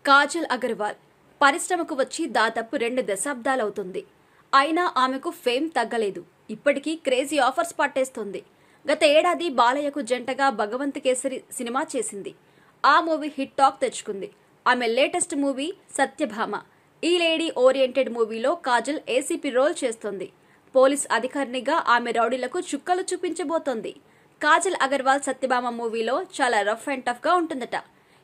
కాజల్ అగర్వాల్ పరిశ్రమకు వచ్చి దాదాపు 2 దశాబ్దాలవుతుంది. అయినా ఆమెకు ఫేమ్ తగ్గలేదు. ఇప్పటికీ క్రేజీ ఆఫర్స్ పట్టేస్తోంది. గత ఏడాది బాలయ్యకు జంటగా భగవంత్ కేసరి సినిమా చేసింది. ఆ మూవీ హిట్ టాక్ తెచ్చుకుంది. ఆమె లేటెస్ట్ మూవీ సత్యభామ. ఈ లేడీ ఓరియంటెడ్ మూవీలో కాజల్ ఏసీపీ రోల్ చేస్తోంది. పోలీస్ అధికారినిగా ఆమె రౌడీలకు చుక్కలు చూపించబోతోంది. కాజల్ అగర్వాల్ సత్యభామ మూవీలో చాలా రఫ్ అండ్ టఫ్ గా ఉంటుందట.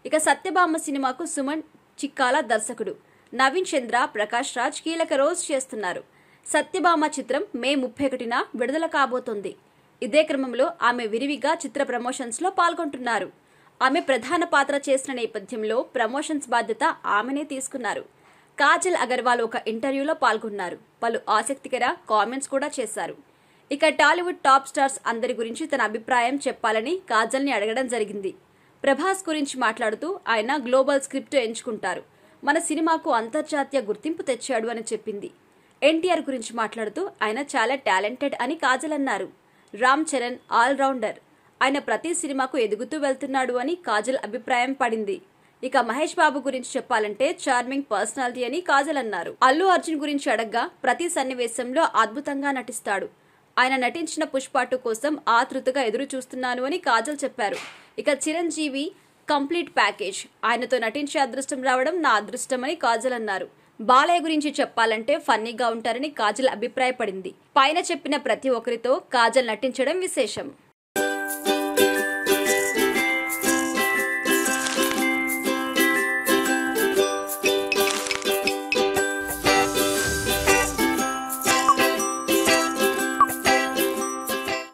ఇక సత్యభామ సినిమాకు సుమన్ చిక్కాల దర్శకుడు, నవీన్ చంద్ర, ప్రకాష్ రాజ్ కీలక రోల్స్ చేస్తున్నారు. సత్యభామ చిత్రం మే 31న విడుదల కాబోతోంది. ఇదే క్రమంలో ఆమె విరివిగా చిత్ర ప్రమోషన్స్ లో పాల్గొంటున్నారు. ఆమె ప్రధాన పాత్ర చేసిన నేపథ్యంలో ప్రమోషన్స్ బాధ్యత ఆమెనే తీసుకున్నారు. కాజల్ అగర్వాల్ ఒక ఇంటర్వ్యూలో పాల్గొన్నారు. పలు ఆసక్తికర కామెంట్స్ కూడా చేశారు. ఇక టాలీవుడ్ టాప్ స్టార్స్ అందరి గురించి తన అభిప్రాయం చెప్పాలని కాజల్ని అడగడం జరిగింది. ప్రభాస్ గురించి మాట్లాడుతూ ఆయన గ్లోబల్ స్క్రిప్ట్ ఎంచుకుంటారు. మన సినిమాకు అంతర్జాతీయ గుర్తింపు తెచ్చాడు అని చెప్పింది. ఎన్టీఆర్ గురించి మాట్లాడుతూ ఆయన చాలా టాలెంటెడ్ అని కాజల్ అన్నారు. రామ్ చరణ్ ఆల్రౌండర్. ఆయన ప్రతి సినిమాకు ఎదుగుతూ వెళ్తున్నాడు అని కాజల్ అభిప్రాయం పడింది. ఇక మహేష్ బాబు గురించి చెప్పాలంటే చార్మింగ్ పర్సనాలిటీ అని కాజల్ అన్నారు. అల్లు అర్జున్ గురించి అడగ్గా ప్రతి సన్నివేశంలో అద్భుతంగా నటిస్తాడు. ఆయన నటించిన పుష్ప 2 కోసం ఆతృతగా ఎదురు చూస్తున్నాను అని కాజల్ చెప్పారు. ఇక చిరంజీవి కంప్లీట్ ప్యాకేజ్. ఆయనతో నటించే అదృష్టం రావడం నా అదృష్టమని కాజల్ అన్నారు. బాలయ్య గురించి చెప్పాలంటే ఫన్నీగా ఉంటారని కాజల్ అభిప్రాయపడింది. పైన చెప్పిన ప్రతి ఒక్కరితో కాజల్ నటించడం విశేషం.